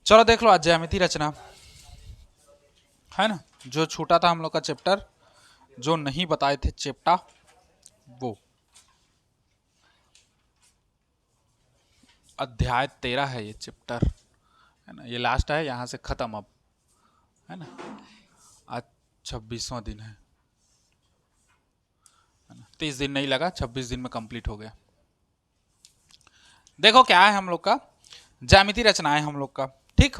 चलो देख लो आज ज्यामिति रचना है ना, जो छूटा था हम लोग का चैप्टर, जो नहीं बताए थे चैप्टा, वो अध्याय 13 है ये चैप्टर, है ना। ये लास्ट है, यहाँ से खत्म अब, है ना। आज 26वां दिन है ना, 30 दिन नहीं लगा, 26 दिन में कंप्लीट हो गया। देखो क्या है हम लोग का, ज्यामिति रचना है हम लोग का, ठीक।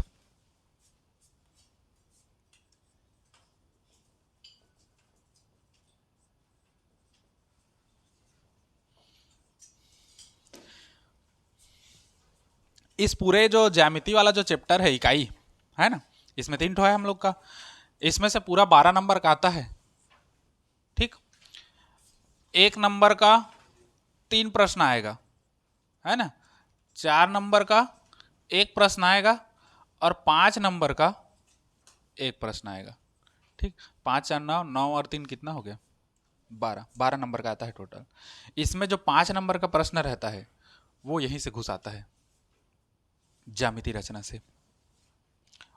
इस पूरे जो ज्यामिति वाला जो चैप्टर है, इकाई है ना, इसमें 3 ठो है हम लोग का। इसमें से पूरा 12 नंबर का आता है, ठीक। 1 नंबर का 3 प्रश्न आएगा, है ना। 4 नंबर का एक प्रश्न आएगा और 5 नंबर का एक प्रश्न आएगा, ठीक। 5 4 9, 9 और 3 कितना हो गया, 12, 12 नंबर का आता है टोटल। इसमें जो 5 नंबर का प्रश्न रहता है वो यहीं से घुस आता है, ज्यामिति रचना से।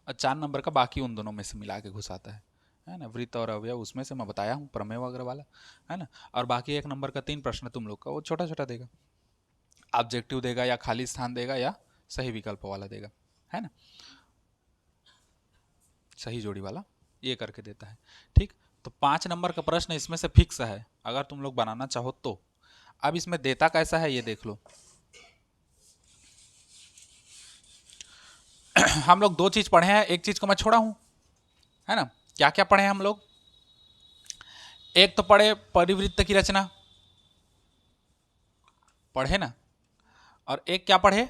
और 4 नंबर का बाकी उन दोनों में से मिला के घुस आता है ना। वृत्त और अवयव उसमें से मैं बताया हूँ, प्रमेय वगैरह वाला, है ना। और बाकी 1 नंबर का 3 प्रश्न तुम लोग का वो छोटा छोटा देगा, ऑब्जेक्टिव देगा या खाली स्थान देगा या सही विकल्प वाला देगा, है ना, सही जोड़ी वाला ये करके देता है, ठीक। तो 5 नंबर का प्रश्न इसमें से फिक्स है, अगर तुम लोग बनाना चाहो तो। अब इसमें देता कैसा है ये देख लो। हम लोग 2 चीज पढ़े हैं, एक चीज को मैं छोड़ा हूं, है ना। क्या क्या पढ़े हैं हम लोग, एक तो पढ़े परिवृत्त की रचना, पढ़े ना। और एक क्या पढ़े,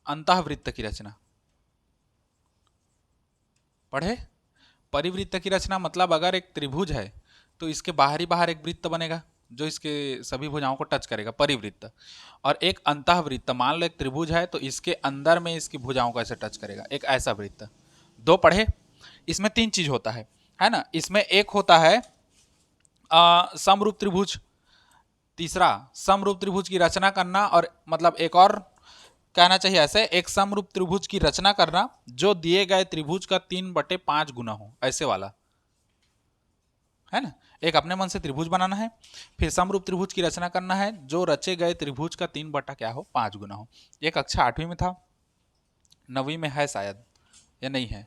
अंतःवृत्त की रचना पढ़े। परिवृत्त की रचना मतलब अगर एक त्रिभुज है तो इसके बाहरी बाहर एक वृत्त बनेगा जो इसके सभी भुजाओं को टच करेगा, परिवृत्त। और एक अंतःवृत्त, मान लो एक त्रिभुज है तो इसके अंदर में इसकी भुजाओं को ऐसे टच करेगा, एक ऐसा वृत्त। 2 पढ़े। इसमें 3 चीज होता है ना। इसमें एक होता है समरूप त्रिभुज, तीसरा समरूप त्रिभुज की रचना करना, और मतलब एक और कहना चाहिए ऐसे, एक समरूप त्रिभुज की रचना करना जो दिए गए त्रिभुज का 3/5 गुना हो, ऐसे वाला, है ना। एक अपने मन से त्रिभुज बनाना है, फिर समरूप त्रिभुज की रचना करना है जो रचे गए त्रिभुज का 3/5 गुना हो। ये कक्षा 8वीं में था, 9वीं में है शायद, या नहीं है,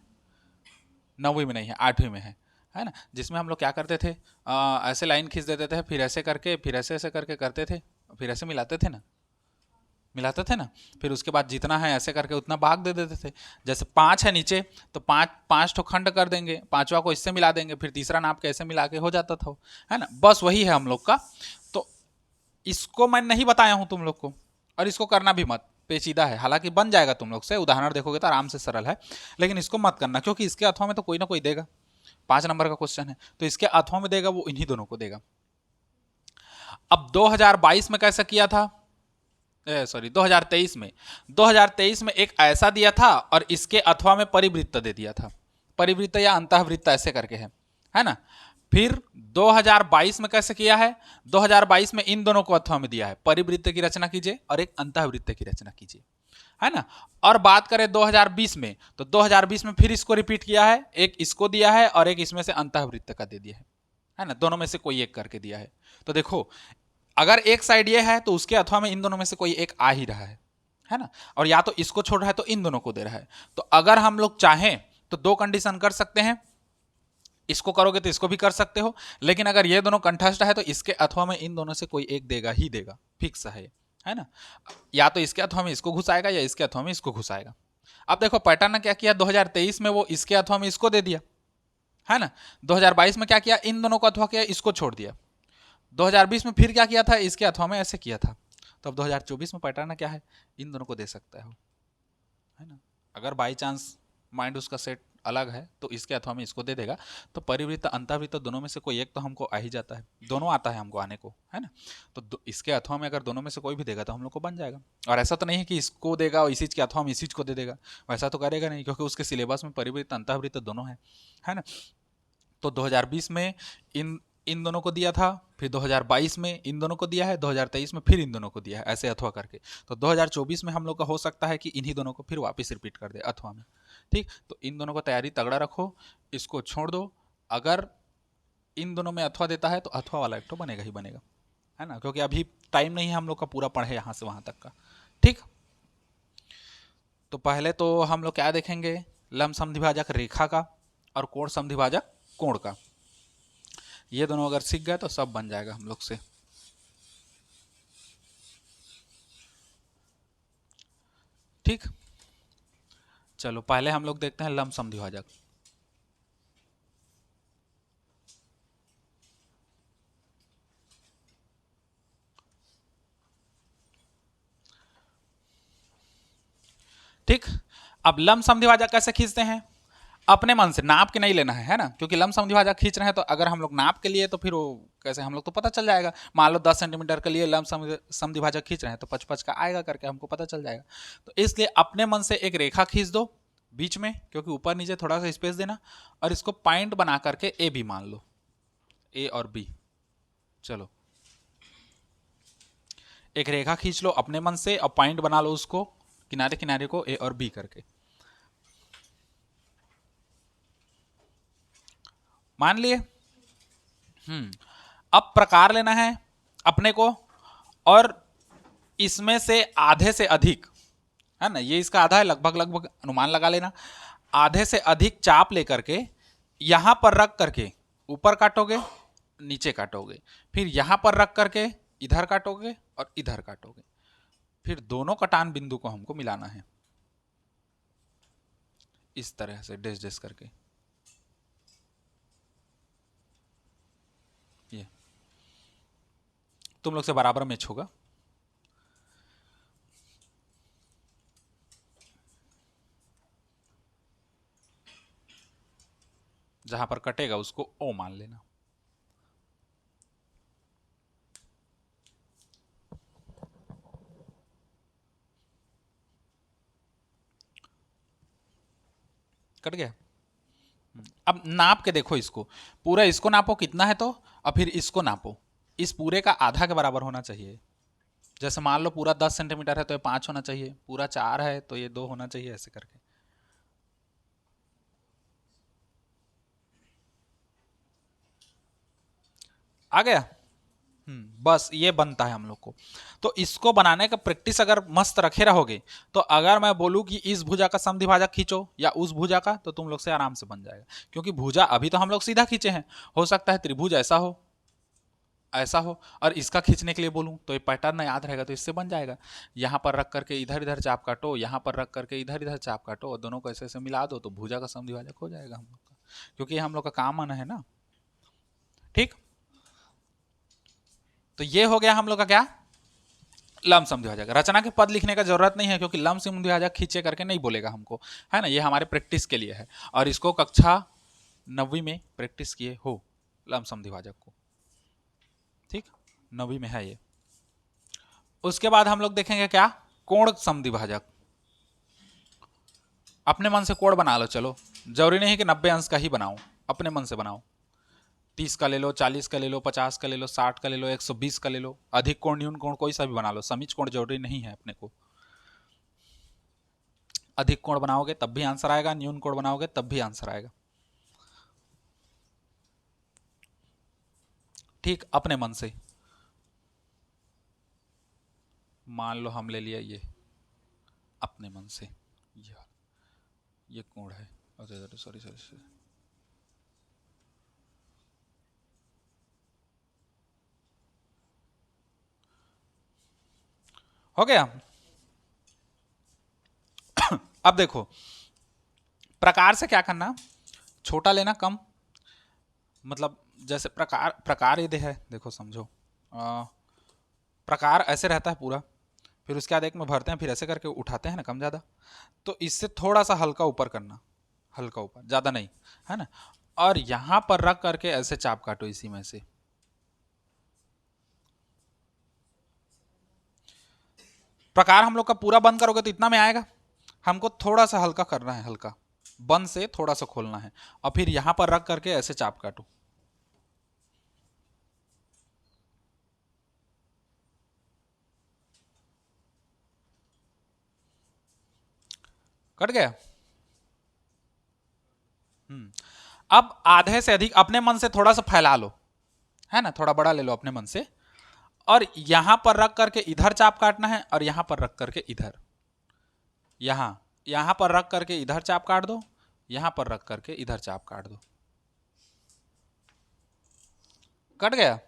9वीं में नहीं है, 8वीं में है ना। जिसमें हम लोग क्या करते थे, ऐसे लाइन खींच देते थे, फिर ऐसे करके, फिर ऐसे ऐसे करके करते थे, फिर ऐसे मिलाते थे ना, मिलाते थे ना। फिर उसके बाद जितना है ऐसे करके उतना भाग दे देते थे। जैसे 5 है नीचे तो 5 ठो खंड कर देंगे, 5वां को इससे मिला देंगे, फिर तीसरा नाप के ऐसे मिला के हो जाता था, है ना। बस वही है हम लोग का। तो इसको मैं नहीं बताया हूं तुम लोग को, और इसको करना भी मत, पेचीदा है। हालांकि बन जाएगा तुम लोग से, उदाहरण देखोगे तो आराम से सरल है, लेकिन इसको मत करना क्योंकि इसके अथवा में तो कोई ना कोई देगा। 5 नंबर का क्वेश्चन है तो इसके अथवा में देगा, वो इन्हीं दोनों को देगा। अब 2022 में कैसा किया था, सॉरी 2023 में एक ऐसा दिया था और इसके अथवा में परिवृत्त दे दिया था, परिवृत्त या अंतःवृत्त ऐसे करके है ना। फिर 2022 में कैसे किया है, 2022 में इन दोनों को अथवा में दिया है, परिवृत्त की रचना कीजिए और एक अंतःवृत्त की रचना कीजिए, है ना। और बात करें 2020 में, तो 2020 में फिर इसको रिपीट किया है, एक इसको दिया है और एक इसमें से अंतःवृत्त का दे दिया है ना। दोनों में से कोई एक करके दिया है। तो देखो, अगर एक साइड ये है तो उसके अथवा में इन दोनों में से कोई एक आ ही रहा है ना। और या तो इसको छोड़ रहा है तो इन दोनों को दे रहा है। तो अगर हम लोग चाहें तो 2 कंडीशन कर सकते हैं, इसको करोगे तो इसको भी कर सकते हो, लेकिन अगर ये दोनों कंठस्थ है तो इसके अथवा में इन दोनों से कोई एक देगा ही देगा, फिक्स है ना। या तो इसके अथवा में इसको घुसाएगा या इसके अथवा में इसको घुसाएगा। अब देखो पैटर्न ने क्या किया, 2023 में वो इसके अथवा में इसको दे दिया, है ना। 2022 में क्या किया, इन दोनों को अथवा किया, इसको छोड़ दिया। 2020 में फिर क्या किया था, इसके अथवा में ऐसे किया था। तो अब 2024 में पैटर्न क्या है, इन दोनों को दे सकता है ना। अगर बाई चांस माइंड उसका सेट अलग है तो इसके अथवा में इसको दे देगा। तो परिवृत्त अंतःवृत्त दोनों में से कोई एक तो हमको आ ही जाता है, दोनों आता है हमको आने को, है ना। तो इसके अथवा में अगर दोनों में से कोई भी देगा तो हम लोग को बन जाएगा। और ऐसा तो नहीं है कि इसको देगा और इसी चीज के अथवा में इसी चीज को दे देगा, वैसा तो करेगा नहीं, क्योंकि उसके सिलेबस में परिवृत्त अंतःवृत्त दोनों है ना। तो 2020 में इन इन दोनों को दिया था, फिर 2022 में इन दोनों को दिया है, 2023 में फिर इन दोनों को दिया है, ऐसे अथवा करके। तो 2024 में हम लोग का हो सकता है कि इन्हीं दोनों को फिर वापस रिपीट कर दे अथवा में। ठीक, तो इन दोनों को तैयारी तगड़ा रखो, इसको छोड़ दो। अगर इन दोनों में अथवा देता है तो अथवा वाला एक तो बनेगा ही बनेगा, है ना, क्योंकि अभी टाइम नहीं है हम लोग का पूरा पढ़े यहाँ से वहाँ तक का। ठीक, तो पहले तो हम लोग क्या देखेंगे, लंब समद्विभाजक रेखा का और कोण समद्विभाजक कोण का। ये दोनों अगर सीख गए तो सब बन जाएगा हम लोग से। ठीक, चलो पहले हम लोग देखते हैं लंब समद्विभाजक। ठीक, अब लंब समद्विभाजक कैसे खींचते हैं, अपने मन से नाप के नहीं लेना है ना, क्योंकि लंब समद्विभाजक खींच रहे हैं तो अगर हम लोग नाप के लिए तो फिर वो कैसे हम लोग तो पता चल जाएगा। मान लो 10 सेंटीमीटर के लिए लंब समद्विभाजक खींच रहे हैं तो 5 का आएगा करके हमको पता चल जाएगा। तो इसलिए अपने मन से एक रेखा खींच दो बीच में, क्योंकि ऊपर नीचे थोड़ा सा स्पेस देना, और इसको पॉइंट बना करके ए बी मान लो, ए और बी। चलो एक रेखा खींच लो अपने मन से और पॉइंट बना लो उसको किनारे किनारे को ए और बी करके, मान लिए। अब प्रकार लेना है अपने को, और इसमें से आधे से अधिक, है ना, ये इसका आधा है, लगभग लगभग अनुमान लगा लेना, आधे से अधिक चाप लेकर के यहां पर रख करके ऊपर काटोगे, नीचे काटोगे, फिर यहां पर रख करके इधर काटोगे और इधर काटोगे, फिर दोनों कटान बिंदु को हमको मिलाना है इस तरह से डैश डैश करके। ये तुम लोग से बराबर मैच होगा। जहां पर कटेगा उसको ओ मान लेना। कट गया। अब नाप के देखो इसको, पूरा इसको नापो कितना है तो, और फिर इसको नापो, इस पूरे का आधा के बराबर होना चाहिए। जैसे मान लो पूरा 10 सेंटीमीटर है तो ये 5 होना चाहिए, पूरा 4 है तो ये 2 होना चाहिए, ऐसे करके। आ गया। बस ये बनता है हम लोग को। तो इसको बनाने का प्रैक्टिस अगर मस्त रखे रहोगे तो अगर मैं बोलूं कि इस भुजा का समद्विभाजक खींचो या उस भुजा का, तो तुम लोग से आराम से बन जाएगा, क्योंकि भुजा अभी तो हम लोग सीधा खींचे हैं, हो सकता है त्रिभुज ऐसा हो, ऐसा हो, और इसका खींचने के लिए बोलूं तो ये पैटर्न याद रहेगा तो इससे बन जाएगा। यहां पर रख करके इधर इधर चाप काटो, यहां पर रख करके इधर इधर चाप काटो, और दोनों को ऐसे ऐसे मिला दो तो भुजा का समद्विभाजक हो जाएगा हम लोग का, क्योंकि ये हम लोग का काम आना है ना। ठीक, तो ये हो गया हम लोग का क्या, लंब समद्विभाजक। रचना के पद लिखने का जरूरत नहीं है, क्योंकि लंब समद्विभाजक खींचे करके नहीं बोलेगा हमको, है ना, ये हमारे प्रैक्टिस के लिए है, और इसको कक्षा 9वीं में प्रैक्टिस किए हो लंब समद्विभाजक को। ठीक, 9वीं में है ये। उसके बाद हम लोग देखेंगे क्या, कोण समद्विभाजक। अपने मन से कोण बना लो, चलो जरूरी नहीं कि 90 अंश का ही बनाओ, अपने मन से बनाओ, 30 का ले लो, 40 का ले लो, 50 का ले लो, 60 का ले लो, 120 का ले लो, अधिक कोण न्यून कोण कोई सा भी बना लो, समीच कोण जरूरी नहीं है अपने को। अधिक कोण बनाओगे तब भी आंसर आएगा, न्यून कोण बनाओगे तब भी आंसर आएगा। ठीक, अपने मन से मान लो हम ले लिया ये, अपने मन से ये कोण है, सॉरी सॉरी, हो गया। अब देखो प्रकार से क्या करना, छोटा लेना कम, मतलब जैसे प्रकार प्रकार यदि है, देखो समझो, प्रकार ऐसे रहता है पूरा, फिर उसके बाद एक में भरते हैं, फिर ऐसे करके उठाते हैं ना कम ज़्यादा, तो इससे थोड़ा सा हल्का ऊपर करना, हल्का ऊपर, ज़्यादा नहीं, है ना, और यहां पर रख करके ऐसे चाप काटो इसी में से। प्रकार हम लोग का पूरा बंद करोगे तो इतना में आएगा, हमको थोड़ा सा हल्का करना है, हल्का बंद से थोड़ा सा खोलना है, और फिर यहां पर रख करके ऐसे चाप काटो, कट गया। अब आधे से अधिक अपने मन से थोड़ा सा फैला लो, है ना, थोड़ा बड़ा ले लो अपने मन से, और यहां पर रख करके इधर चाप काटना है, और यहां पर रख करके इधर, यहां यहां पर रख करके इधर चाप काट दो, यहां पर रख करके इधर चाप काट दो। कट गया।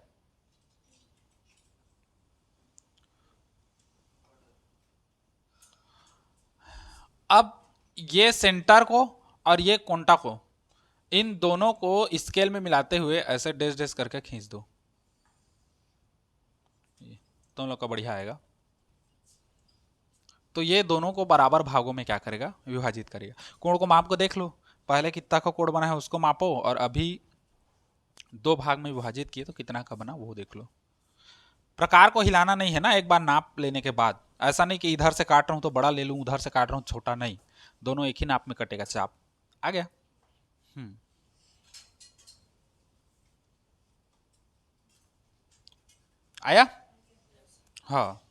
अब ये सेंटर को और ये कोंटा को, इन दोनों को स्केल में मिलाते हुए ऐसे डेस डेस करके खींच दो, तुम लोग का बढ़िया आएगा। तो ये दोनों को बराबर भागों में क्या करेगा, विभाजित करेगा। कोण को माप को देख लो, पहले कितना का कोण बना है उसको मापो, और अभी 2 भाग में विभाजित किए तो कितना का बना वो देख लो। प्रकार को हिलाना नहीं है ना, एक बार नाप लेने के बाद, ऐसा नहीं कि इधर से काट रहा हूं तो बड़ा ले लूं, उधर से काट रहा हूं छोटा, नहीं, दोनों एक ही नाप में कटेगा चाप। आ गया। आया। हाँ,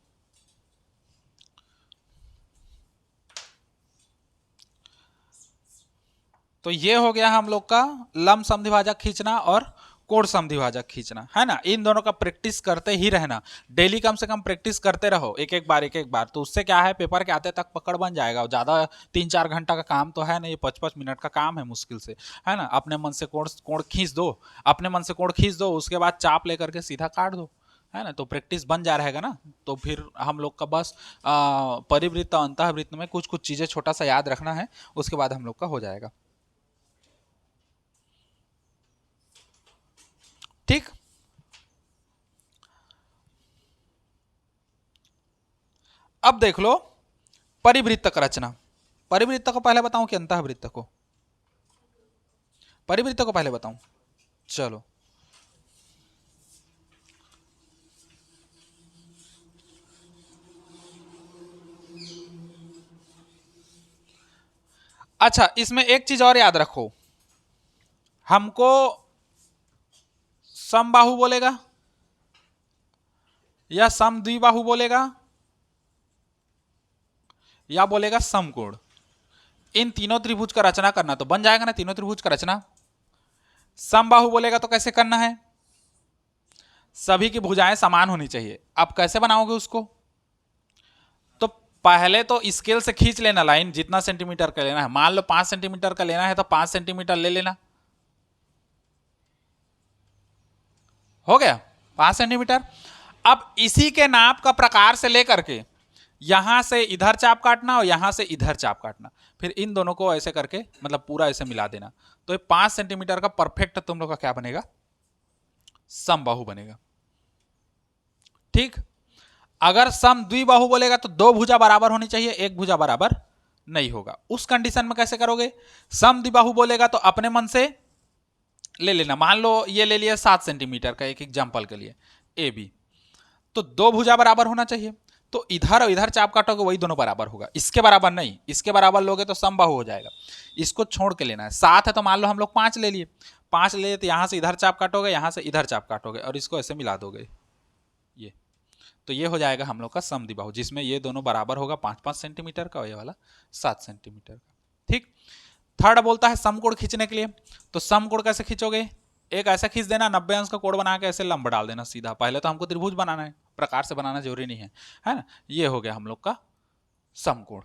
तो ये हो गया हम लोग का लंब समद्विभाजक खींचना और कोण समद्विभाजक खींचना, है ना। इन दोनों का प्रैक्टिस करते ही रहना, डेली कम से कम प्रैक्टिस करते रहो, एक एक बार एक एक बार, तो उससे क्या है, पेपर के आते तक पकड़ बन जाएगा। और ज्यादा 3-4 घंटा का काम तो है नहीं, 5-5 मिनट का काम है मुश्किल से, है ना। अपने मन से कोण कोण खींच दो, अपने मन से कोण खींच दो, उसके बाद चाप लेकर के सीधा काट दो, है ना। तो प्रैक्टिस बन जा रहेगा ना। तो फिर हम लोग का बस परिवृत्त और अंतःवृत्त में कुछ कुछ चीजें छोटा सा याद रखना है, उसके बाद हम लोग का हो जाएगा। ठीक। अब देख लो परिवृत्त का रचना। परिवृत्त को पहले बताऊं कि अंतःवृत्त को? परिवृत्त को पहले बताऊं, चलो। अच्छा, इसमें एक चीज और याद रखो, हमको समबाहु बोलेगा या समद्विबाहु बोलेगा या बोलेगा समकोण। इन तीनों त्रिभुज का रचना करना तो बन जाएगा ना, तीनों त्रिभुज का रचना। समबाहु बोलेगा तो कैसे करना है, सभी की भुजाएं समान होनी चाहिए। आप कैसे बनाओगे उसको, तो पहले तो स्केल से खींच लेना लाइन, जितना सेंटीमीटर का लेना है, मान लो 5 सेंटीमीटर का लेना है तो 5 सेंटीमीटर ले लेना, हो गया 5 सेंटीमीटर। अब इसी के नाप का प्रकार से लेकर के यहां से इधर चाप काटना और यहां से इधर चाप काटना, फिर इन दोनों को ऐसे करके मतलब पूरा ऐसे मिला देना, तो ये 5 सेंटीमीटर का परफेक्ट तुम लोग का क्या बनेगा, समबाहु बनेगा। ठीक। अगर सम द्विबाहु बोलेगा तो 2 भुजा बराबर होनी चाहिए, एक भुजा बराबर नहीं होगा। उस कंडीशन में कैसे करोगे, सम द्विबाहु बोलेगा तो अपने मन से ले लेना, मान लो ये ले लिया 7 सेंटीमीटर का, एक एग्जांपल के लिए ए बी, तो 2 भुजा बराबर होना चाहिए, तो इधर और इधर चाप काटोगे वही दोनों बराबर होगा, इसके बराबर नहीं, इसके बराबर लोगे तो समबाहु हो जाएगा। इसको छोड़ के लेना है। 7 है तो मान लो हम लोग 5 ले लिए, 5 ले लिए तो यहां से इधर चाप काटोगे, यहां से इधर चाप काटोगे और इसको ऐसे मिला दोगे, ये तो ये हो जाएगा हम लोग का समद्विबाहु, जिसमें ये दोनों बराबर होगा 5-5 सेंटीमीटर का और ये वाला 7 सेंटीमीटर का। ठीक। थर्ड बोलता है समकोण खींचने के लिए, तो समकोण कैसे खींचोगे, एक ऐसा खींच देना 90 अंश का कोण बना के ऐसे लंब डाल देना सीधा। पहले तो हमको त्रिभुज बनाना है, प्रकार से बनाना जरूरी नहीं है ना। ये हो गया हम लोग का समकोण,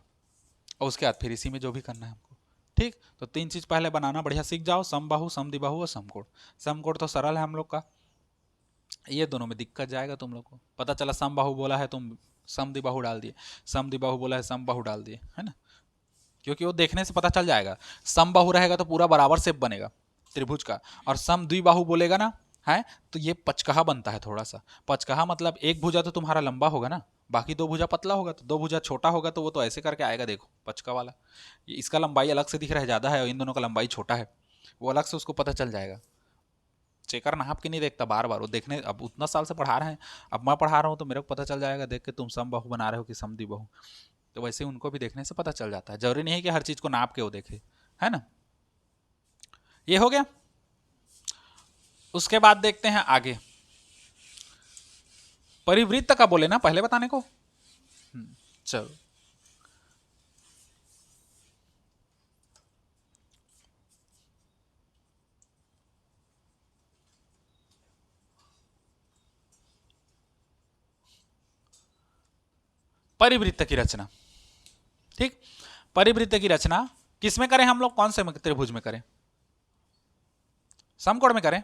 और उसके बाद फिर इसी में जो भी करना है हमको। ठीक। तो 3 चीज पहले बनाना बढ़िया सीख जाओ, समबाहु, समद्विबाहु और समकोण। समकोण तो सरल है हम लोग का, ये दोनों में दिक्कत जाएगा तुम लोग को। पता चला समबाहु बोला है तुम समद्विबाहु डाल दिए, समद्विबाहु बोला है समबाहु डाल दिए, है ना। क्योंकि वो देखने से पता चल जाएगा, समबाहु रहेगा तो पूरा बराबर शेप बनेगा त्रिभुज का, और सम द्विबाहु बोलेगा ना, है तो ये पचकहा बनता है थोड़ा सा। पचकहा मतलब एक भुजा तो तुम्हारा लंबा होगा ना, बाकी 2 भुजा पतला होगा, तो 2 भुजा छोटा होगा तो वो तो ऐसे करके आएगा, देखो पचका वाला, ये इसका लंबाई अलग से दिख रहा है ज्यादा है और इन दोनों का लंबाई छोटा है, वो अलग से उसको पता चल जाएगा। चेकर नाप के नहीं देखता बार बार, वो देखने, अब उतना साल से पढ़ा रहे हैं, अब मैं पढ़ा रहा हूँ तो मेरे को पता चल जाएगा देख के तुम समबाहु बना रहे हो कि समद्विबाहु। तो वैसे उनको भी देखने से पता चल जाता है, जरूरी नहीं है कि हर चीज को नाप के वो देखे, है ना। ये हो गया। उसके बाद देखते हैं आगे, परिवृत्त का बोले ना पहले बताने को। चलो, परिवृत्त की रचना। ठीक, परिवृत्त की रचना किसमें करें हम लोग, कौन से त्रिभुज में करें? समकोण में करें।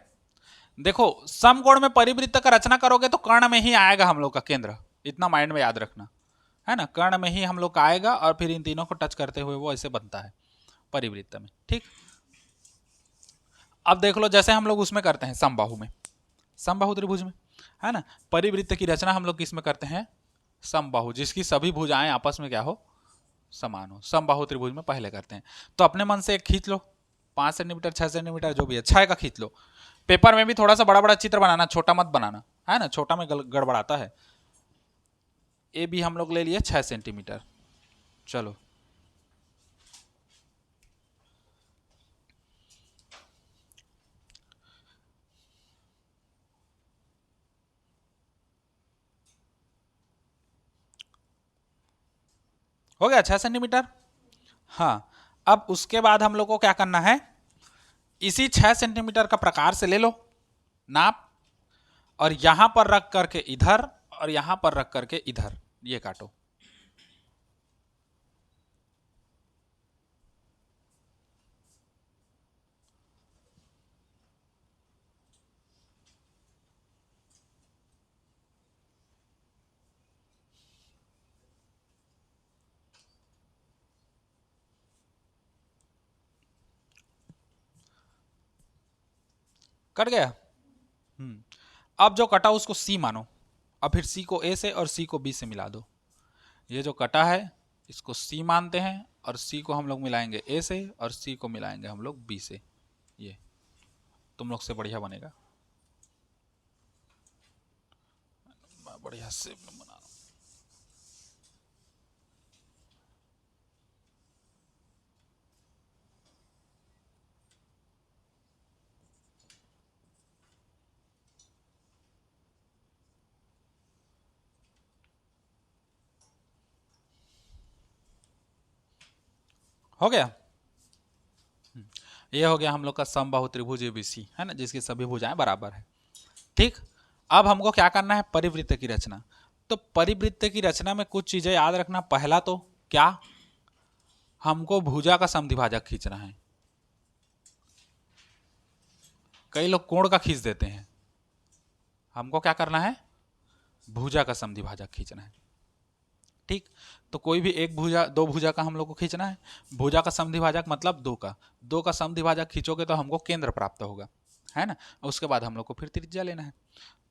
देखो समकोण में परिवृत्त का रचना करोगे तो कर्ण में ही आएगा हम लोग का केंद्र, इतना माइंड में याद रखना है ना, कर्ण में ही हम लोग का आएगा और फिर इन तीनों को टच करते हुए वो ऐसे बनता है परिवृत्त में। ठीक, अब देख लो जैसे हम लोग उसमें करते हैं समबाहु में, समबाहु त्रिभुज में, है ना, परिवृत्त की रचना हम लोग किस में करते हैं? समबाहु, जिसकी सभी भुजाएं आपस में क्या हो, समान हो, समबाहु त्रिभुज में पहले करते हैं। तो अपने मन से एक खींच लो, 5 सेंटीमीटर 6 सेंटीमीटर जो भी है, 6 का खींच लो। पेपर में भी थोड़ा सा बड़ा बड़ा चित्र बनाना, छोटा मत बनाना, है ना, छोटा में गड़बड़ाता है। ए भी हम लोग ले लिए 6 सेंटीमीटर। चलो हो गया 6 सेंटीमीटर। हाँ, अब उसके बाद हम लोग को क्या करना है, इसी 6 सेंटीमीटर का प्रकार से ले लो नाप, और यहां पर रख करके इधर और यहां पर रख करके इधर ये काटो। कट गया। अब जो कटा उसको सी मानो, अब फिर सी को ए से और सी को बी से मिला दो। ये जो कटा है इसको सी मानते हैं और सी को हम लोग मिलाएंगे ए से और सी को मिलाएंगे हम लोग बी से। ये तुम लोग से बढ़िया बनेगा, बढ़िया से बना। हो गया। ये हो गया हम लोग का समबाहु त्रिभुज एबीसी, है ना, जिसकी सभी भुजाएं बराबर है। ठीक, अब हमको क्या करना है, परिवृत्त की रचना। तो परिवृत्त की रचना में कुछ चीजें याद रखना। पहला तो क्या, हमको भुजा का समद्विभाजक खींचना है। कई लोग कोण का खींच देते हैं, हमको क्या करना है, भुजा का समद्विभाजक खींचना है। ठीक, तो कोई भी एक भुजा, दो भुजा का हम लोग को खींचना है। भुजा का समद्विभाजक मतलब दो का समद्विभाजक खींचोगे तो हमको केंद्र प्राप्त होगा, है ना। उसके बाद हम लोग को फिर त्रिज्या लेना है।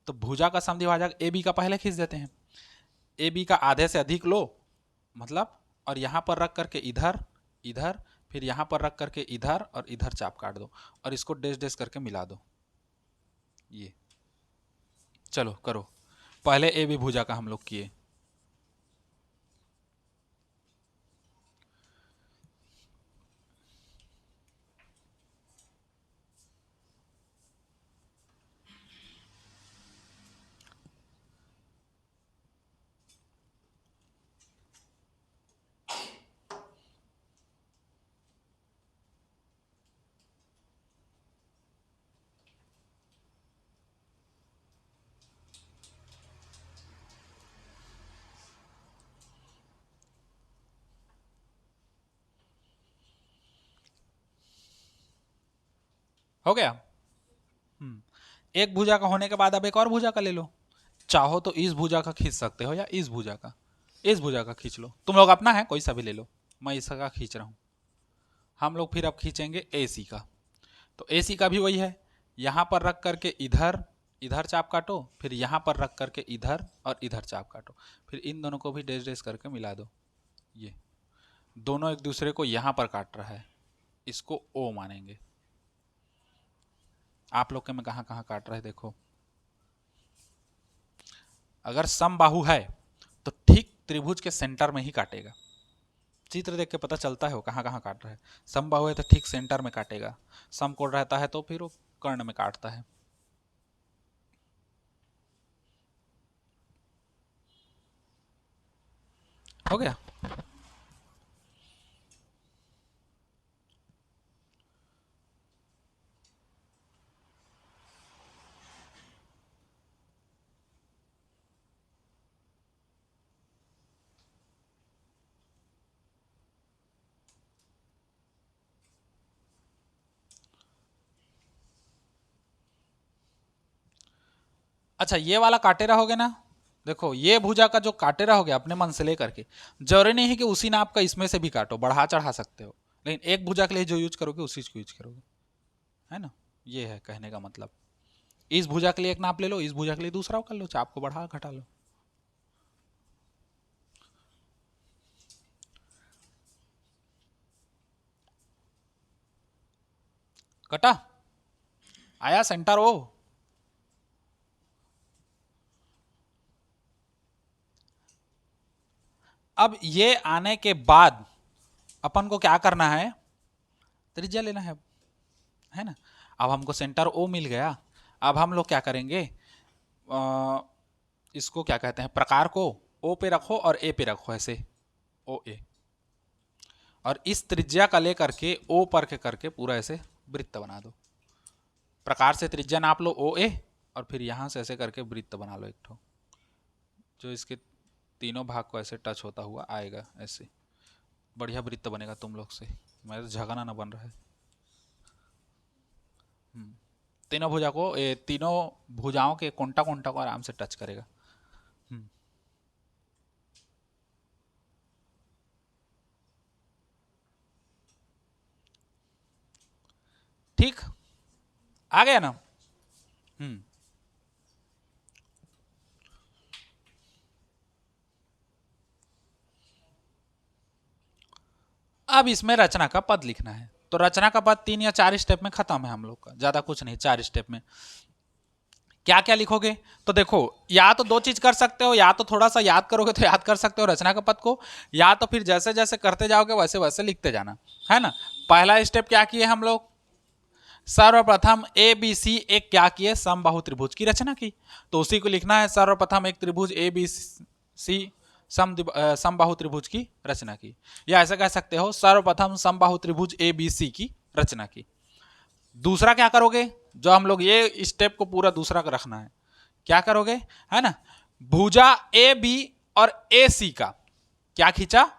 तो भुजा का समद्विभाजक ए बी का पहले खींच देते हैं। ए बी का आधे से अधिक लो, मतलब, और यहां पर रख करके इधर इधर, फिर यहां पर रख करके इधर और इधर चाप काट दो और इसको डेश डेश करके मिला दो। ये चलो करो, पहले ए बी भुजा का हम लोग किए। हो गया। एक भुजा का होने के बाद अब एक और भुजा का ले लो। चाहो तो इस भुजा का खींच सकते हो या इस भुजा का, इस भुजा का खींच लो, तुम लोग अपना है कोई सा भी ले लो। मैं इसका खींच रहा हूं। हम लोग फिर अब खींचेंगे ए सी का। तो ए सी का भी वही है, यहां पर रख करके इधर इधर चाप काटो, फिर यहां पर रख करके इधर और इधर चाप काटो, फिर इन दोनों को भी डेश डेश करके मिला दो। ये दोनों एक दूसरे को यहां पर काट रहा है, इसको ओ मानेंगे। आप लोग के में कहां कहां काट रहे हैं देखो। अगर समबाहु है तो ठीक त्रिभुज के सेंटर में ही काटेगा। चित्र देख के पता चलता है वो कहां कहां काट रहा है। समबाहु है तो ठीक सेंटर में काटेगा, समकोण रहता है तो फिर वो कर्ण में काटता है। हो गया। अच्छा ये वाला काटे रहोगे ना, देखो ये भुजा का जो काटे रहोगे अपने मन से लेकर के, जरूरी नहीं है कि उसी नाप का इसमें से भी काटो, बढ़ा चढ़ा सकते हो, लेकिन एक भुजा के लिए जो यूज करोगे उसी को यूज करोगे, है ना। ये है कहने का मतलब, इस भुजा के लिए एक नाप ले लो, इस भुजा के लिए दूसरा कर लो, चाप को बढ़ा घटा लो। कटा, आया सेंटर ओ। अब ये आने के बाद अपन को क्या करना है, त्रिज्या लेना है ना। अब हमको सेंटर ओ मिल गया, अब हम लोग क्या करेंगे, इसको क्या कहते हैं, प्रकार को ओ पे रखो और ए पे रखो ऐसे, ओ ए, और इस त्रिज्या का लेकर के ओ पर के करके पूरा ऐसे वृत्त बना दो। प्रकार से त्रिज्या नाप लो ओ ए, और फिर यहां से ऐसे करके वृत्त बना लो एक ठो, जो इसके तीनों भाग को ऐसे टच होता हुआ आएगा, ऐसे बढ़िया वृत्त बनेगा तुम लोग से, मेरा तो झगना ना बन रहा है। तीनों भुजा को, तीनों भुजाओं के कोंटा कोंटा को आराम से टच करेगा। ठीक, आ गया ना। हम्म अब इसमें रचना का पद लिखना है, तो रचना का पद 3 या 4 स्टेप में खत्म है हम लोग का, ज्यादा कुछ नहीं, 4 स्टेप में। क्या क्या लिखोगे, तो देखो या तो दो चीज कर सकते हो, या तो थोड़ा सा याद करोगे तो याद कर सकते हो रचना का पद को, या तो फिर जैसे जैसे करते जाओगे वैसे वैसे लिखते जाना, है ना। पहला स्टेप क्या किए हम लोग, सर्वप्रथम ए बी सी एक क्या किए, समबाहु त्रिभुज की रचना की, तो उसी को लिखना है, सर्वप्रथम एक त्रिभुज ए बी सी समबाहु त्रिभुज की रचना की, या ऐसा कह सकते हो सर्वप्रथम समबाहु त्रिभुज ए बी सी की रचना की। दूसरा क्या करोगे, जो हम लोग ये स्टेप को पूरा दूसरा का रखना है, क्या करोगे, है ना, भुजा ए बी और ए सी का क्या खींचा,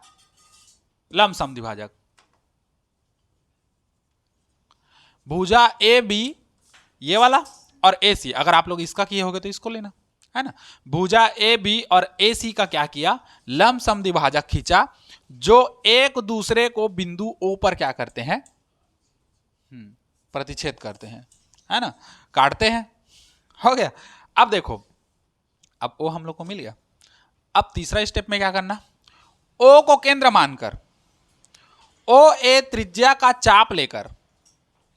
लंब समद्विभाजक। भुजा ए बी ये वाला और ए सी, अगर आप लोग इसका किए होगे तो इसको लेना, है ना। भुजा ए बी और ए सी का क्या किया, लंब समद्विभाजक खींचा, जो एक दूसरे को बिंदु ओ पर क्या करते हैं, प्रतिच्छेद करते हैं, है ना, काटते हैं। हो गया। अब देखो, अब ओ हम लोग को मिल गया, अब तीसरा स्टेप में क्या करना, ओ को केंद्र मानकर ओ ए त्रिज्या का चाप लेकर,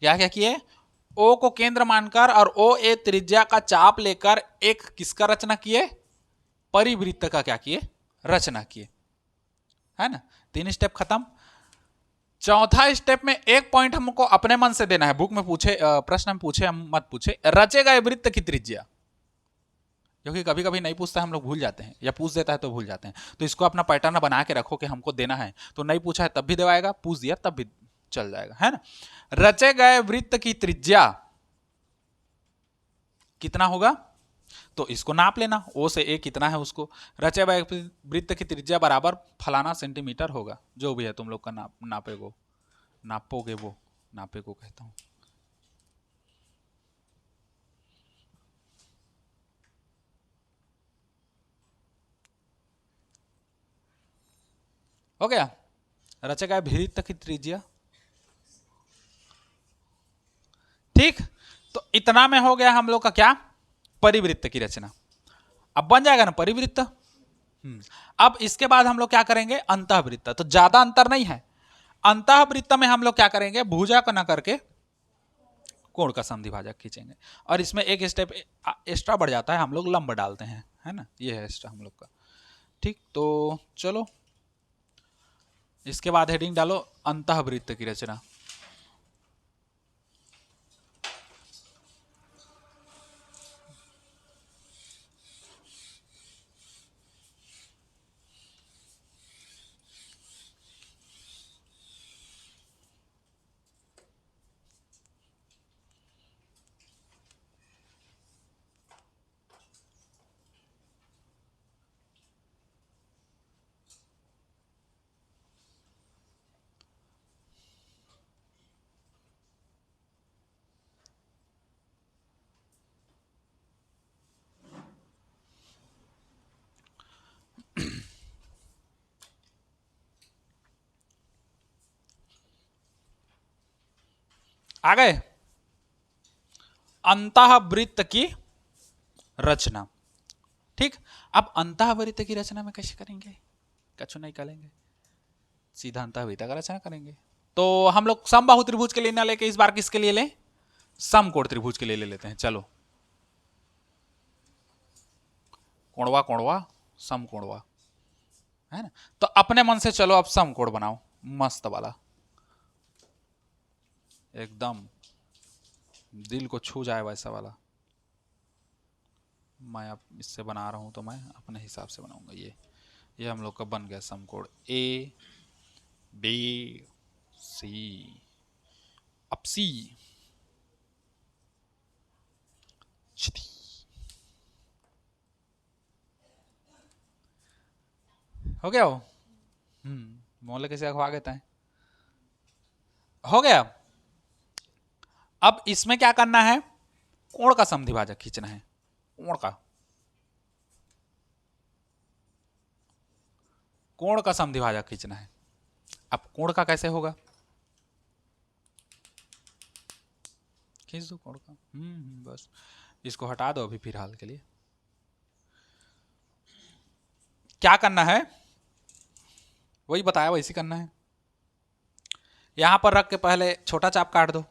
क्या क्या किए, ओ को केंद्र मानकर और ओ ए त्रिज्या का चाप लेकर एक किसका रचना किए, परिवृत्त का क्या किए, रचना किए, है ना। 3 स्टेप खत्म। चौथा स्टेप में एक पॉइंट हमको अपने मन से देना है, बुक में पूछे प्रश्न में पूछे हम मत पूछे, रचे गए वृत्त की त्रिज्या, क्योंकि कभी कभी नहीं पूछता, हम लोग भूल जाते हैं, या पूछ देता है तो भूल जाते हैं, तो इसको अपना पैटर्न बना के रखो कि हमको देना है, तो नहीं पूछा है तब भी देवाएगा, पूछ दिया तब भी चल जाएगा, है ना। रचे गए वृत्त की त्रिज्या कितना होगा, तो इसको नाप लेना, ओ से ए कितना है उसको, रचे गए वृत्त की त्रिज्या बराबर फलाना सेंटीमीटर होगा, जो भी है तुम लोग का नापोगे वो, नापे को कहता हूं। हो गया, रचे गए वृत्त की त्रिज्या, ठीक। तो इतना में हो गया हम लोग का क्या, परिवृत्त की रचना। अब बन जाएगा ना परिवृत्त। अब इसके बाद हम लोग क्या करेंगे, अंतःवृत्त, तो ज्यादा अंतर नहीं है। अंतःवृत्त में हम लोग क्या करेंगे, भुजा को न करके कोण का समद्विभाजक खींचेंगे, और इसमें एक स्टेप एक्स्ट्रा बढ़ जाता है, हम लोग लंब डालते हैं, है ना, ये है एक्स्ट्रा हम लोग का। ठीक, तो चलो इसके बाद हेडिंग डालो अंतःवृत्त की रचना। आ गए। अंतःवृत्त की रचना। ठीक, अब अंतःवृत्त की रचना में कैसे करेंगे? कछु नहीं करेंगे, सीधा अंतःवृत्त का रचना करेंगे। तो हम लोग समबाहु त्रिभुज के लिए ना लेके इस बार किसके लिए लें? समकोण त्रिभुज के लिए ले लेते हैं। चलो, कोणवा कोणवा समकोणवा, है ना। तो अपने मन से चलो अब समकोण बनाओ, मस्त वाला, एकदम दिल को छू जाए वैसा वाला। मैं अब इससे बना रहा हूं तो मैं अपने हिसाब से बनाऊंगा। ये हम लोग का बन गया समकोण ए बी सी। अब सी हो गया हो। मोले कैसे अखवा देता है। हो गया। अब इसमें क्या करना है? कोण का समद्विभाजक खींचना है। कोण का, कोण का समद्विभाजक खींचना है। अब कोण का कैसे होगा? खींच दो कोण का। बस इसको हटा दो अभी फिलहाल के लिए। क्या करना है? वही बताया वैसे करना है। यहां पर रख के पहले छोटा चाप काट दो।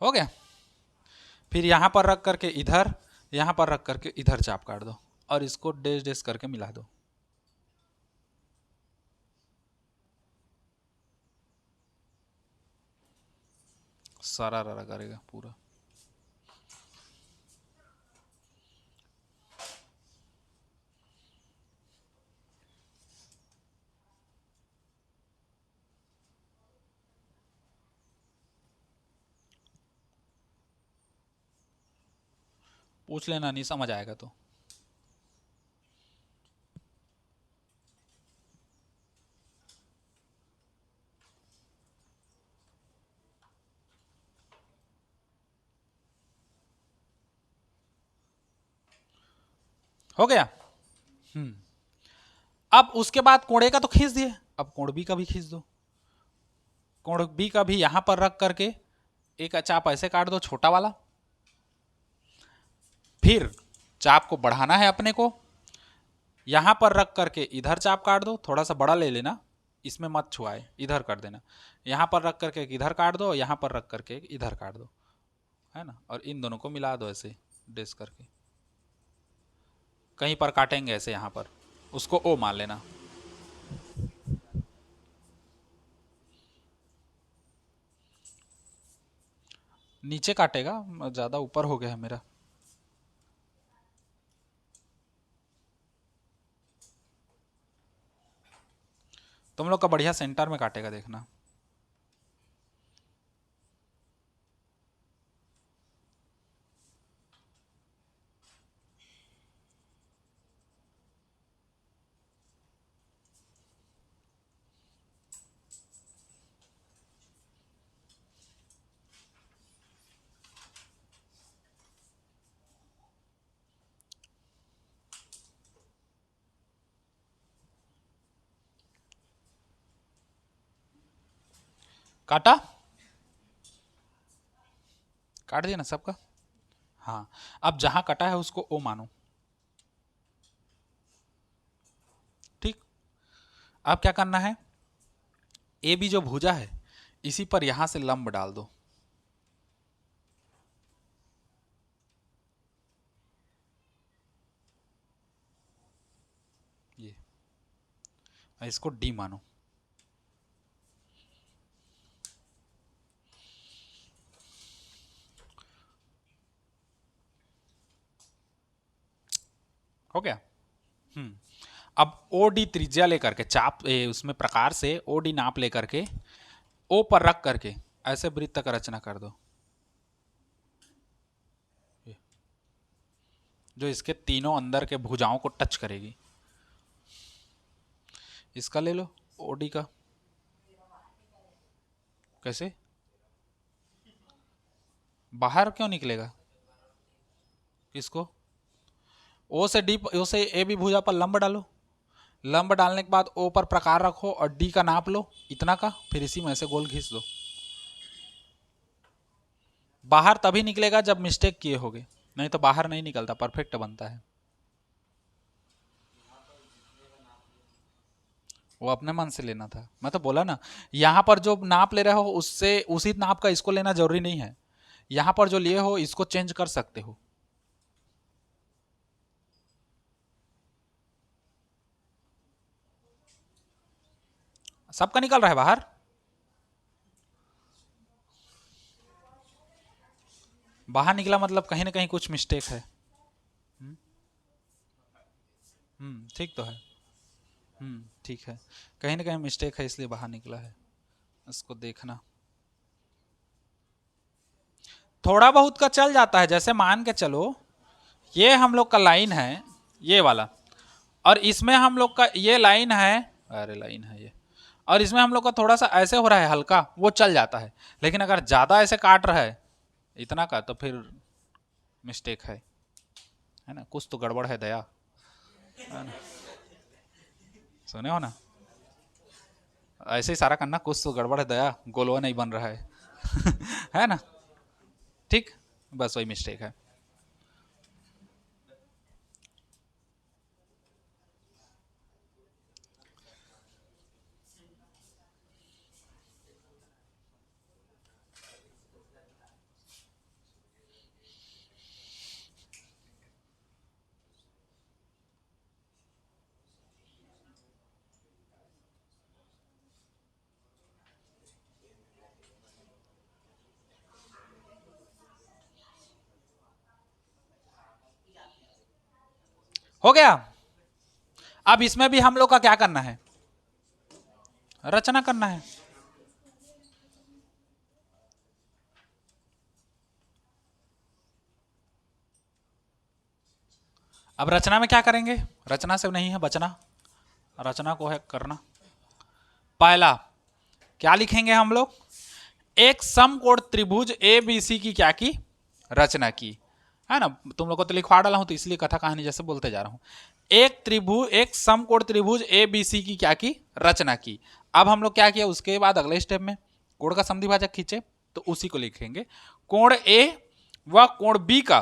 हो गया। फिर यहां पर रख करके इधर, यहां पर रख करके इधर चाप काट दो और इसको डेश डेश करके मिला दो। सारा ररा करेगा पूरा। पूछ लेना, नहीं समझ आएगा तो। हो गया। अब उसके बाद कोणे का तो खींच दिए, अब कोण बी का भी खींच दो। कोण बी का भी यहां पर रख करके एक चाप ऐसे काट दो छोटा वाला। फिर चाप को बढ़ाना है अपने को, यहां पर रख करके इधर चाप काट दो, थोड़ा सा बड़ा ले लेना, इसमें मत छुआए, इधर कर देना। यहां पर रख करके इधर काट दो, यहां पर रख करके इधर काट दो, है ना। और इन दोनों को मिला दो ऐसे डेस करके। कहीं पर काटेंगे ऐसे, यहां पर उसको ओ मान लेना। नीचे काटेगा, ज्यादा ऊपर हो गया है मेरा। तुम लोग का बढ़िया सेंटर में काटेगा, देखना। काटा, काट दिया ना सबका। हाँ, अब जहां कटा है उसको ओ मानो। ठीक, अब क्या करना है? ए बी जो भुजा है इसी पर यहां से लंब डाल दो। ये इसको डी मानो। हो गया। अब ओ डी त्रिज्या लेकर के चाप उसमें प्रकार से ओ डी नाप लेकर के ओ पर रख करके ऐसे वृत्त का रचना कर दो, जो इसके तीनों अंदर के भुजाओं को टच करेगी। इसका ले लो ओडी का। कैसे? बाहर क्यों निकलेगा? किसको? ओ से डी, ओ से ए बी भुजा पर लंब डालो, लंब डालने के बाद ओ पर प्रकार रखो और डी का नाप लो इतना का, फिर इसी में से गोल खींच दो। बाहर तभी निकलेगा जब मिस्टेक किए होगे, नहीं तो बाहर नहीं निकलता, परफेक्ट बनता है। वो अपने मन से लेना था, मैं तो बोला ना, यहां पर जो नाप ले रहे हो उससे उसी नाप का इसको लेना जरूरी नहीं है, यहां पर जो लिए हो इसको चेंज कर सकते हो। सबका निकल रहा है बाहर? बाहर निकला मतलब कहीं ना कहीं कुछ मिस्टेक है। ठीक तो है। ठीक है, कहीं ना कहीं मिस्टेक है इसलिए बाहर निकला है, इसको देखना। थोड़ा बहुत का चल जाता है, जैसे मान के चलो ये हम लोग का लाइन है ये वाला, और इसमें हम लोग का ये लाइन है, अरे लाइन है ये, और इसमें हम लोग का थोड़ा सा ऐसे हो रहा है हल्का, वो चल जाता है। लेकिन अगर ज्यादा ऐसे काट रहा है इतना का, तो फिर मिस्टेक है ना, कुछ तो गड़बड़ है दया, है ना? सुने हो ना, ऐसे ही सारा करना, कुछ तो गड़बड़ है दया, गोलवा नहीं बन रहा है है ना? ठीक, बस वही मिस्टेक है। हो गया। अब इसमें भी हम लोग का क्या करना है, रचना करना है। अब रचना में क्या करेंगे, रचना से नहीं है बचना, रचना को है करना। पहला क्या लिखेंगे हम लोग, एक समकोण त्रिभुज ए बी सी की क्या की, रचना की, है ना? तुम लोग को तो लिखवा डाला हूं तो इसलिए कथा कहानी जैसे बोलते जा रहा हूं। एक समकोण त्रिभुज ए बी सी की क्या की, रचना की। अब हम लोग क्या किया, उसके बाद अगले स्टेप में कोण का समद्विभाजक खींचे, तो उसी को लिखेंगे। कोण ए व कोण बी का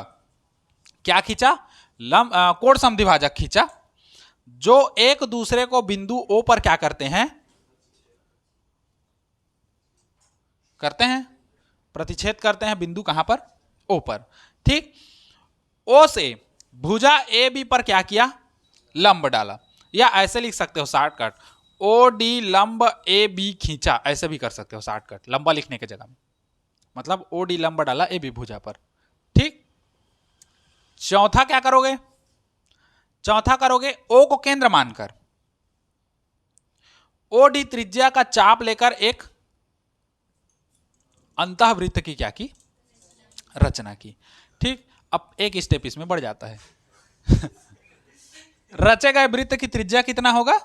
क्या खींचा, कोण समद्विभाजक खींचा, जो एक दूसरे को बिंदु ओ पर क्या करते हैं, प्रतिच्छेद करते हैं, बिंदु कहां पर, ओ पर। ठीक, ओ से भुजा ए बी पर क्या किया, लंब डाला, या ऐसे लिख सकते हो शॉर्टकट, ओ डी लंब ए बी खींचा, ऐसे भी कर सकते हो शॉर्टकट लंबा लिखने के जगह में, मतलब ओ डी लंब डाला ए बी भुजा पर। ठीक, चौथा क्या करोगे, चौथा करोगे ओ को केंद्र मानकर ओ डी त्रिज्या का चाप लेकर एक अंतःवृत्त की क्या की, रचना की। ठीक, अब एक स्टेप इसमें बढ़ जाता है रचे गए वृत्त की त्रिज्या कितना होगा,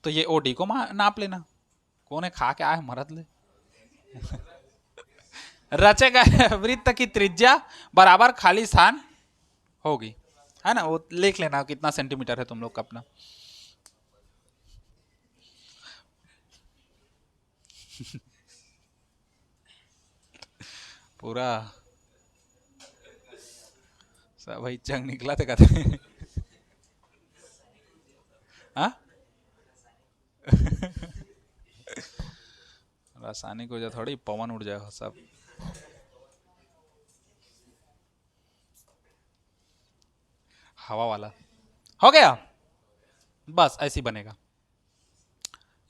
तो ये ओडी को नाप लेना, कौन है खा के आए मरद ले रचे गए वृत्त की त्रिज्या बराबर खाली स्थान होगी, है ना? वो लिख लेना कितना सेंटीमीटर है तुम लोग का अपना पूरा सब भाई जंग निकला थे कहते हाँ रासायनिक वजह थोड़ी पवन उड़ जाए सब। हवा वाला हो गया, बस ऐसी बनेगा।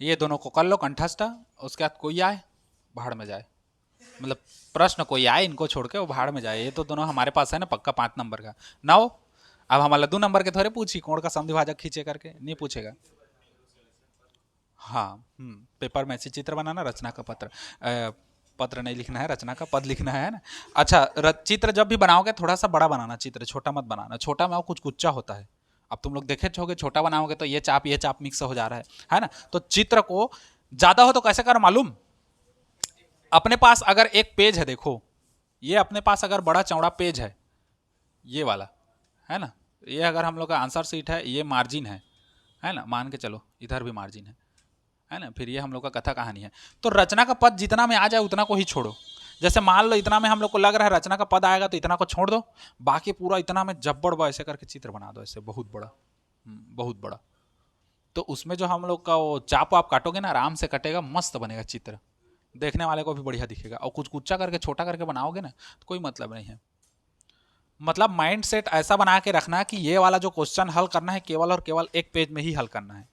ये दोनों को कर लो कंठस्थ, उसके बाद कोई आए भाड़ में जाए, मतलब प्रश्न कोई आए इनको छोड़ के वो भाड़ में जाए। ये तो दोनों हमारे पास है ना पक्का 5 नंबर का। 9, अब हमारा 2 नंबर के थोड़े पूछी कोण का समद्विभाजक खींचे करके, नहीं पूछेगा। हाँ, पेपर में ऐसे चित्र बनाना, रचना का पत्र, पत्र नहीं लिखना है, रचना का पद लिखना है ना। अच्छा, चित्र जब भी बनाओगे थोड़ा सा बड़ा बनाना चित्र, छोटा मत बनाना, छोटा में कुछ कुच्चा होता है। अब तुम लोग देखे होगे छोटा बनाओगे तो ये चाप मिक्स हो जा रहा है ना? तो चित्र को ज्यादा हो तो कैसे कर मालूम, अपने पास अगर एक पेज है, देखो ये अपने पास अगर बड़ा चौड़ा पेज है, ये वाला है ना, ये अगर हम लोग का आंसर सीट है, ये मार्जिन है ना, मान के चलो इधर भी मार्जिन है ना, फिर ये हम लोग का कथा कहानी है। तो रचना का पद जितना में आ जाए उतना को ही छोड़ो। जैसे मान लो इतना में हम लोग को लग रहा है रचना का पद आएगा तो इतना को छोड़ दो, बाकी पूरा इतना में जब्बड़ बा ऐसे करके चित्र बना दो, ऐसे बहुत बड़ा, बहुत बड़ा। तो उसमें जो हम लोग का वो चाप आप काटोगे ना, आराम से कटेगा, मस्त बनेगा चित्र, देखने वाले को भी बढ़िया दिखेगा। और कुछ कुच्चा करके छोटा करके बनाओगे ना तो कोई मतलब नहीं है। मतलब माइंड सेट ऐसा बना के रखना कि ये वाला जो क्वेश्चन हल करना है केवल और केवल एक पेज में ही हल करना है।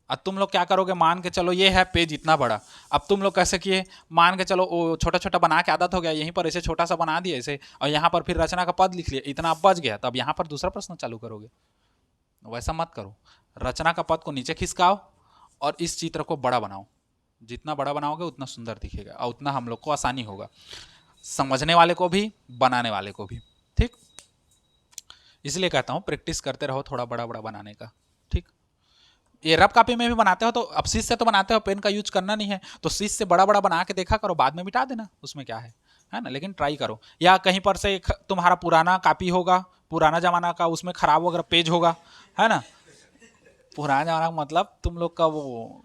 अब तुम लोग क्या करोगे, मान के चलो ये है पेज इतना बड़ा, अब तुम लोग कैसे किए, मान के चलो वो छोटा छोटा बना के आदत हो गया, यहीं पर ऐसे छोटा सा बना दिए ऐसे, और यहाँ पर फिर रचना का पद लिख लिया, इतना बच गया, तब यहाँ पर दूसरा प्रश्न चालू करोगे। वैसा मत करो, रचना का पद को नीचे खिसकाओ और इस चित्र को बड़ा बनाओ। जितना बड़ा बनाओगे उतना सुंदर दिखेगा और उतना हम लोग को आसानी होगा, समझने वाले को भी बनाने वाले को भी। ठीक, इसलिए कहता हूँ प्रैक्टिस करते रहो थोड़ा बड़ा बड़ा बनाने का। ठीक, ये रफ कॉपी में भी बनाते हो तो अब शीश से तो बनाते हो, पेन का यूज करना नहीं है, तो शीश से बड़ा बड़ा बना के देखा करो, बाद में मिटा देना, उसमें क्या है ना। लेकिन ट्राई करो, या कहीं पर से तुम्हारा पुराना कॉपी होगा, पुराना जमाना का, उसमें खराब वगैरह पेज होगा, है ना। पुराना जमाना मतलब तुम लोग का वो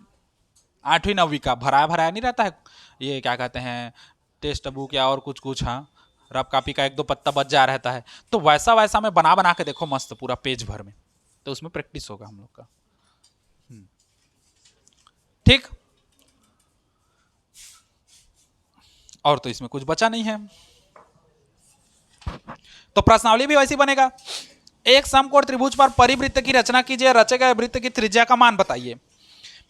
8वीं 9वीं का भराया भराया नहीं रहता है, ये क्या कहते हैं, टेस्ट बुक या और कुछ कुछ, हाँ, रफ कॉपी का 1-2 पत्ता बच जा रहता है, तो वैसा वैसा में बना बना के देखो मस्त पूरा पेज भर में, तो उसमें प्रैक्टिस होगा हम लोग का। ठीक, और तो इसमें कुछ बचा नहीं है। तो प्रश्नावली भी वैसी बनेगा, एक समकोण त्रिभुज पर परिवृत्त की रचना कीजिए, रचे गए वृत्त की त्रिज्या का मान बताइए।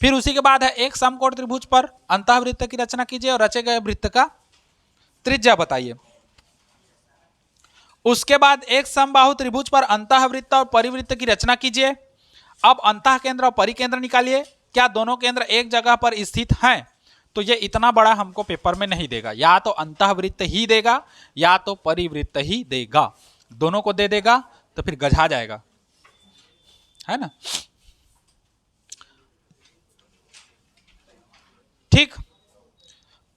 फिर उसी के बाद है एक समकोण त्रिभुज पर अंतःवृत्त की रचना कीजिए और रचे गए वृत्त का त्रिज्या बताइए। उसके बाद एक समबाहु त्रिभुज पर अंतःवृत्त और परिवृत्त की रचना कीजिए। अब अंतः केंद्र और परिकेंद्र निकालिए, क्या दोनों केंद्र एक जगह पर स्थित हैं? तो ये इतना बड़ा हमको पेपर में नहीं देगा, या तो अंतःवृत्त ही देगा या तो परिवृत्त ही देगा, दोनों को दे देगा तो फिर गझा जाएगा, है ना। ठीक,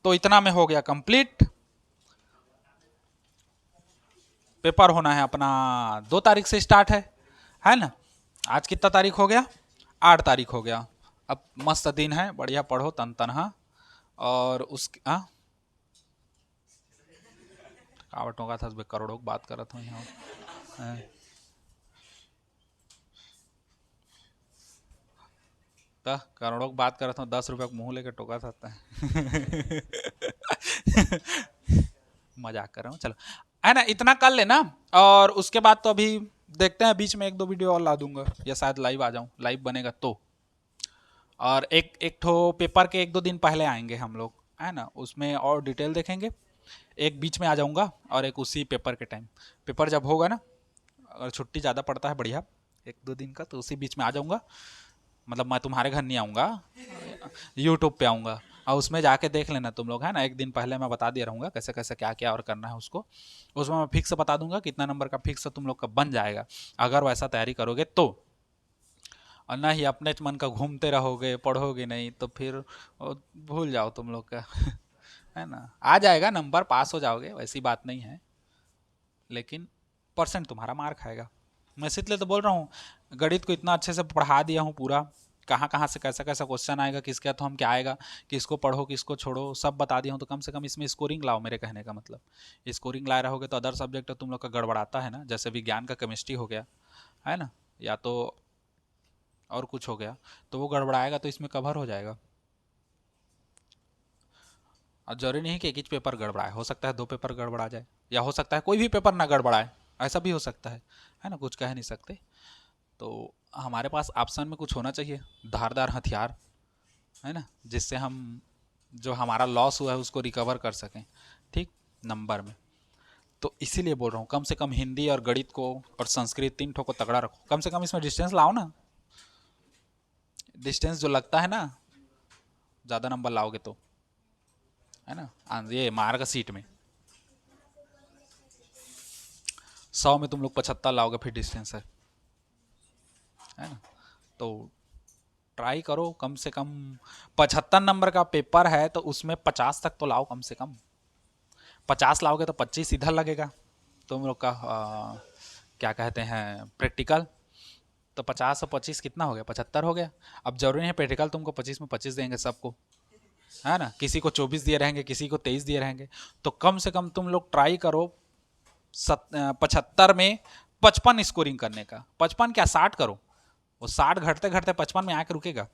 तो इतना में हो गया कंप्लीट। पेपर होना है अपना 2 तारीख से स्टार्ट है ना। आज कितना तारीख हो गया, 8 तारीख हो गया। अब मस्त दिन है, बढ़िया पढ़ो तन तनहा, और उसके कावटों का था करोड़ों की बात कर रहा था यहाँ, करोड़ों की बात कर रहा था, 10 रुपये का मुंह लेकर टोका था मजाक कर रहा हूँ, चलो, है ना, इतना कर लेना। और उसके बाद तो अभी देखते हैं, बीच में 1-2 वीडियो और ला दूंगा, या शायद लाइव आ जाऊं, लाइव बनेगा तो। और एक एक ठो पेपर के 1-2 दिन पहले आएंगे हम लोग, है ना, उसमें और डिटेल देखेंगे। एक बीच में आ जाऊंगा और एक उसी पेपर के टाइम, पेपर जब होगा ना, अगर छुट्टी ज़्यादा पड़ता है बढ़िया 1-2 दिन का, तो उसी बीच में आ जाऊंगा। मतलब मैं तुम्हारे घर नहीं आऊँगा, यूट्यूब पे आऊँगा, और उसमें जाके देख लेना तुम लोग, है ना। एक दिन पहले मैं बता दिया रहूँगा कैसे कैसे क्या क्या और करना है उसको, उसमें मैं फिक्स बता दूंगा कितना नंबर का फिक्स तुम लोग का बन जाएगा, अगर वैसा तैयारी करोगे तो। और ना ही अपने मन का घूमते रहोगे, पढ़ोगे नहीं, तो फिर भूल जाओ तुम लोग का है ना। आ जाएगा नंबर, पास हो जाओगे, वैसी बात नहीं है, लेकिन परसेंट तुम्हारा मार खाएगा। मैं इसलिए तो बोल रहा हूँ, गणित को इतना अच्छे से पढ़ा दिया हूँ पूरा, कहाँ कहाँ से कैसा कैसा क्वेश्चन आएगा, किसके तो हम क्या आएगा, किसको पढ़ो किसको छोड़ो, सब बता दिया हूँ, तो कम से कम इसमें स्कोरिंग लाओ। मेरे कहने का मतलब, स्कोरिंग लाए रहोगे तो अदर सब्जेक्ट तुम लोग का गड़बड़ाता है ना, जैसे विज्ञान का केमिस्ट्री हो गया, है ना, या तो और कुछ हो गया, तो वो गड़बड़ाएगा तो इसमें कवर हो जाएगा। और जरूरी नहीं कि एक ही पेपर गड़बड़ाए, हो सकता है 2 पेपर गड़बड़ा जाए, या हो सकता है कोई भी पेपर ना गड़बड़ाए, ऐसा भी हो सकता है ना, कुछ कह नहीं सकते। तो हमारे पास ऑप्शन में कुछ होना चाहिए, धारदार हथियार, है ना, जिससे हम जो हमारा लॉस हुआ है उसको रिकवर कर सकें, ठीक, नंबर में। तो इसीलिए बोल रहा हूँ, कम से कम हिंदी और गणित को और संस्कृत 3 ठो को तगड़ा रखो, कम से कम इसमें डिस्टेंस लाओ ना, डिस्टेंस जो लगता है ना, ज़्यादा नंबर लाओगे तो, है ना। ये मार्क सीट में 100 में तुम लोग 75 लाओगे, फिर डिस्टेंस है ना। तो ट्राई करो, कम से कम 75 नंबर का पेपर है तो उसमें 50 तक तो लाओ कम से कम। 50 लाओगे तो 25 इधर लगेगा तुम लोग का, क्या कहते हैं प्रैक्टिकल, तो 50 और 25 कितना हो गया, 75 हो गया। अब जरूरी नहीं है प्रैक्टिकल तुमको 25 में 25 देंगे सबको, है ना, किसी को 24 दिए रहेंगे, किसी को 23 दिए रहेंगे। तो कम से कम तुम लोग ट्राई करो 75 में 55 स्कोरिंग करने का, 55 क्या 60 करो, वो 60 घटते घटते 55 में आके रुकेगा,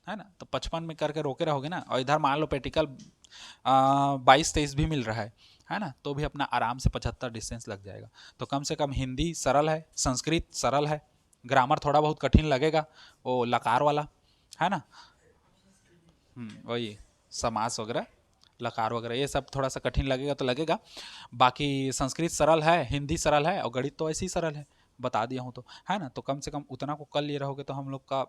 है ना। तो 55 में करके रोके रहोगे ना, और इधर मान लो प्रैक्टिकल 22-23 भी मिल रहा है ना, तो भी अपना आराम से 75 डिस्टेंस लग जाएगा। तो कम से कम हिंदी सरल है, संस्कृत सरल है, ग्रामर थोड़ा बहुत कठिन लगेगा, वो लकार वाला, है ना। वही समास वगैरह, लकार वगैरह ये सब थोड़ा सा कठिन लगेगा तो लगेगा। बाकी संस्कृत सरल है, हिंदी सरल है, और गणित तो ऐसे ही सरल है, बता दिया हूँ तो, है ना। तो कम से कम उतना को कर लिए रहोगे तो हम लोग का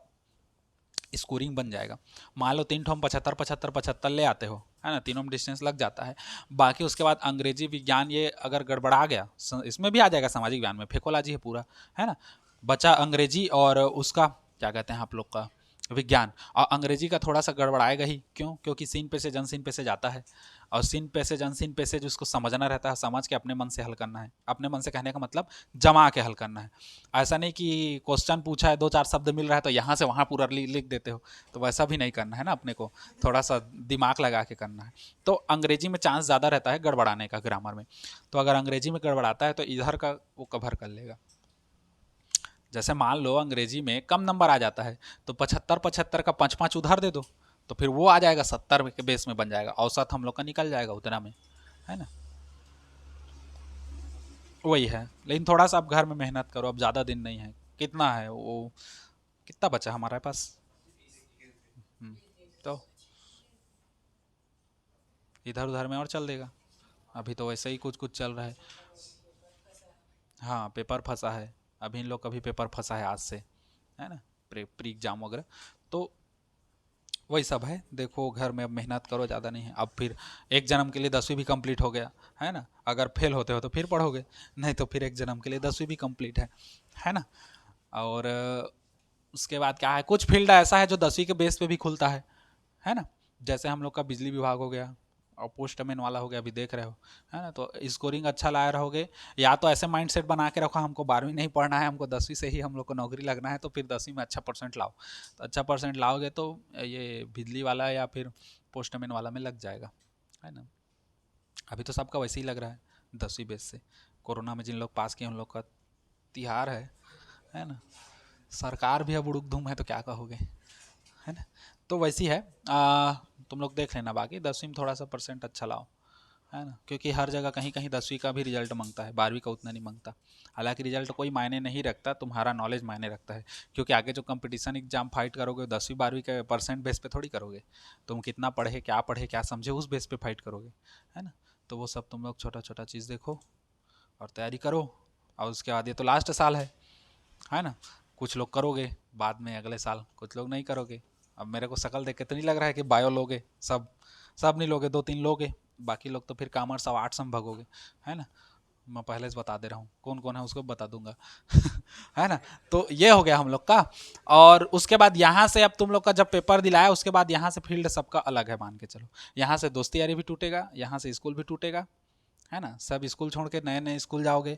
स्कोरिंग बन जाएगा। मान लो 3 ठो हम 75 75 75 ले आते हो, है ना, तीनों में डिस्टेंस लग जाता है। बाकी उसके बाद अंग्रेजी विज्ञान ये अगर गड़बड़ा गया, इसमें भी आ जाएगा, सामाजिक ज्ञान में फेकोलॉजी है पूरा, है ना। बचा अंग्रेजी और उसका क्या कहते हैं आप लोग का विज्ञान, और अंग्रेजी का थोड़ा सा गड़बड़ाएगा ही, क्यों, क्योंकि सीन पे से जन सीन पे से जाता है, और सीन पे से जन सीन पे से जिसको समझना रहता है, समझ के अपने मन से हल करना है। अपने मन से कहने का मतलब जमा के हल करना है। ऐसा नहीं कि क्वेश्चन पूछा है, 2-4 शब्द मिल रहा है तो यहाँ से वहाँ पूरा लिख देते हो, तो वैसा भी नहीं करना है ना, अपने को थोड़ा सा दिमाग लगा के करना है। तो अंग्रेजी में चांस ज़्यादा रहता है गड़बड़ाने का, ग्रामर में। तो अगर अंग्रेजी में गड़बड़ाता है तो इधर का वो कवर कर लेगा। जैसे मान लो अंग्रेजी में कम नंबर आ जाता है, तो 75 का 5-5 उधार दे दो, तो फिर वो आ जाएगा 70 के बेस में बन जाएगा, औसत हम लोग का निकल जाएगा उतना में, है ना। वही है, लेकिन थोड़ा सा आप घर में मेहनत करो, अब ज़्यादा दिन नहीं है, कितना है वो, कितना बचा हमारे पास। हम्म, तो इधर उधर में और चल देगा, अभी तो वैसे ही कुछ कुछ चल रहा है। हाँ पेपर फंसा है, अभी इन लोग का भी पेपर फंसा है आज से, है ना, प्री एग्जाम वगैरह। तो वही सब है, देखो घर में अब मेहनत करो, ज़्यादा नहीं है। अब फिर एक जन्म के लिए 10वीं भी कंप्लीट हो गया, है ना। अगर फेल होते हो तो फिर पढ़ोगे, नहीं तो फिर एक जन्म के लिए 10वीं भी कंप्लीट है ना। और उसके बाद क्या है, कुछ फील्ड ऐसा है जो 10वीं के बेस पे भी खुलता है ना। जैसे हम लोग का बिजली विभाग हो गया, और पोस्टमैन वाला हो गया, अभी देख रहे हो, है ना। तो स्कोरिंग अच्छा लाए रहोगे, या तो ऐसे माइंडसेट बना के रखो हमको 12वीं नहीं पढ़ना है, हमको 10वीं से ही हम लोग को नौकरी लगना है, तो फिर 10वीं में अच्छा परसेंट लाओ। तो अच्छा परसेंट लाओगे तो ये बिजली वाला या फिर पोस्टमैन वाला में लग जाएगा, है ना। अभी तो सबका वैसे ही लग रहा है 10वीं बेस से। कोरोना में जिन लोग पास किए उन लोग का तिहार है ना। सरकार भी अब उड़ूक धूम है तो क्या कहोगे, है ना। तो वैसी है, तुम लोग देख लेना, बाकी 10वीं में थोड़ा सा परसेंट अच्छा लाओ, है ना, क्योंकि हर जगह कहीं कहीं 10वीं का भी रिजल्ट मांगता है, 12वीं का उतना नहीं मांगता। हालांकि रिजल्ट कोई मायने नहीं रखता, तुम्हारा नॉलेज मायने रखता है, क्योंकि आगे जो कंपटीशन एग्जाम फाइट करोगे 10वीं 12वीं के परसेंट बेस पे थोड़ी करोगे, तुम कितना पढ़े क्या समझे उस बेस पे फाइट करोगे, है ना। तो वो सब तुम लोग छोटा छोटा चीज़ देखो और तैयारी करो। और उसके बाद ये तो लास्ट साल है ना। कुछ लोग करोगे बाद में अगले साल, कुछ लोग नहीं करोगे। अब मेरे को शक्ल देख के तो नहीं लग रहा है कि बायो लोगे, सब सब नहीं लोगे, 2-3 लोगे, बाकी लोग तो फिर कॉमर्स और आर्ट्स में भगोगे, है ना। मैं पहले से बता दे रहा हूँ कौन कौन है, उसको बता दूंगा है ना। तो ये हो गया हम लोग का। और उसके बाद यहाँ से अब तुम लोग का जब पेपर दिलाया, उसके बाद यहाँ से फील्ड सबका अलग है, मान के चलो। यहाँ से दोस्ती यारी भी टूटेगा, यहाँ से स्कूल भी टूटेगा, है ना। सब स्कूल छोड़ के नए नए स्कूल जाओगे,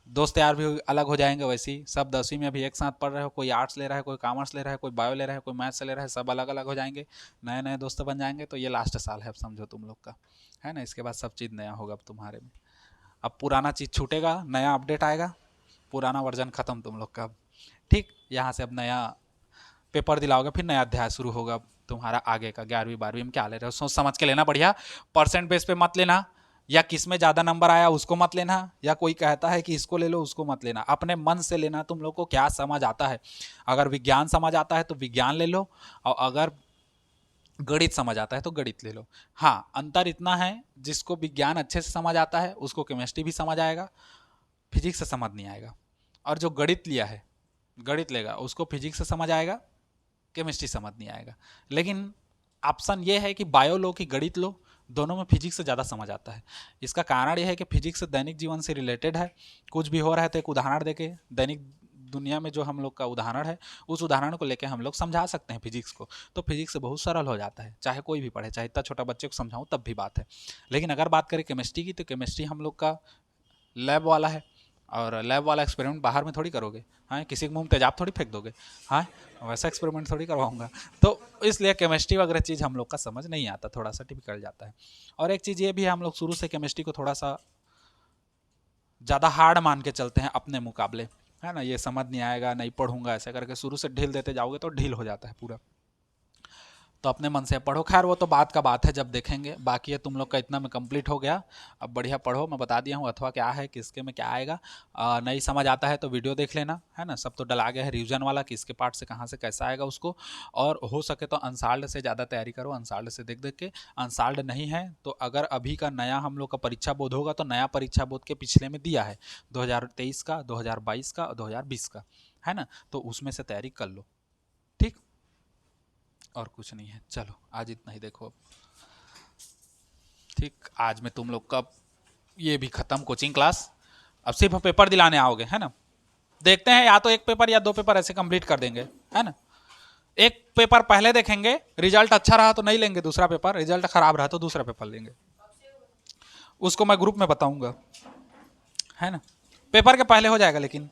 दोस्त यार भी अलग हो जाएंगे। वैसे ही सब 10वीं में अभी एक साथ पढ़ रहे हो, कोई आर्ट्स ले रहा है, कोई कॉमर्स ले रहा है, कोई बायो ले रहा है, कोई मैथ्स ले रहा है, सब अलग अलग हो जाएंगे, नए नए दोस्त बन जाएंगे। तो ये लास्ट साल है अब समझो तुम लोग का, है ना। इसके बाद सब चीज़ नया होगा अब तुम्हारे में, अब पुराना चीज़ छूटेगा, नया अपडेट आएगा, पुराना वर्जन ख़त्म तुम लोग का अब। ठीक, यहाँ से अब नया पेपर दिलाओगे, फिर नया अध्याय शुरू होगा अब तुम्हारा आगे का। 11वीं 12वीं में क्या ले रहे हो सोच समझ के लेना बढ़िया, परसेंट बेस पे मत लेना, या किस में ज़्यादा नंबर आया उसको मत लेना, या कोई कहता है कि इसको ले लो उसको मत लेना, अपने मन से लेना तुम लोग को क्या समझ आता है। अगर विज्ञान समझ आता है तो विज्ञान ले लो, और अगर गणित समझ आता है तो गणित ले लो। हाँ अंतर इतना है, जिसको विज्ञान अच्छे से समझ आता है उसको केमिस्ट्री भी समझ आएगा, फिजिक्स से समझ नहीं आएगा। और जो गणित लिया है, गणित लेगा, उसको फिजिक्स से समझ आएगा, केमिस्ट्री समझ नहीं आएगा। लेकिन ऑप्शन ये है कि बायो लो कि गणित लो, दोनों में फिजिक्स से ज़्यादा समझ आता है। इसका कारण यह है कि फिजिक्स दैनिक जीवन से रिलेटेड है, कुछ भी हो रहा है तो एक उदाहरण देके, दैनिक दुनिया में जो हम लोग का उदाहरण है उस उदाहरण को लेकर हम लोग समझा सकते हैं फिजिक्स को। तो फिजिक्स से बहुत सरल हो जाता है, चाहे कोई भी पढ़े, चाहे इतना छोटा बच्चे को समझाऊँ तब भी बात है। लेकिन अगर बात करें केमिस्ट्री की, तो केमिस्ट्री हम लोग का लैब वाला है, और लैब वाला एक्सपेरिमेंट बाहर में थोड़ी करोगे, हाँ किसी के मुंह में तेजाब थोड़ी फेंक दोगे, हाँ वैसा एक्सपेरिमेंट थोड़ी करवाऊंगा। तो इसलिए केमिस्ट्री वगैरह चीज़ हम लोग का समझ नहीं आता, थोड़ा सा टिपिकल जाता है। और एक चीज़ ये भी है, हम लोग शुरू से केमिस्ट्री को थोड़ा सा ज़्यादा हार्ड मान के चलते हैं अपने मुकाबले, है ना, ये समझ नहीं आएगा, नहीं पढ़ूंगा, ऐसे करके शुरू से ढील देते जाओगे तो ढील हो जाता है पूरा। तो अपने मन से पढ़ो, खैर वो तो बात का बात है, जब देखेंगे। बाकी है तुम लोग का इतना में कंप्लीट हो गया, अब बढ़िया पढ़ो, मैं बता दिया हूँ अथवा क्या है, किसके में क्या आएगा। नहीं समझ आता है तो वीडियो देख लेना, है ना, सब तो डला गया है रिवीजन वाला, किसके पार्ट से कहाँ से कैसा आएगा उसको। और हो सके तो अनसाल्ड से ज़्यादा तैयारी करो, अनसाल्ड से देख देख के। अनसाल्ड नहीं है तो अगर अभी का नया हम लोग का परीक्षा बोर्ड होगा तो नया परीक्षा बोर्ड के पिछले में दिया है 2023 का, 2022 का और 2020 का, है ना, तो उसमें से तैयारी कर लो, ठीक। और कुछ नहीं है, चलो आज इतना ही देखो अब, ठीक। आज में तुम लोग का ये भी खत्म कोचिंग क्लास, अब सिर्फ पेपर दिलाने आओगे, है ना। देखते हैं या तो एक पेपर या दो पेपर ऐसे कंप्लीट कर देंगे, है ना। एक पेपर पहले देखेंगे, रिजल्ट अच्छा रहा तो नहीं लेंगे दूसरा पेपर, रिजल्ट खराब रहा तो दूसरा पेपर लेंगे, उसको मैं ग्रुप में बताऊंगा, है ना। पेपर के पहले हो जाएगा लेकिन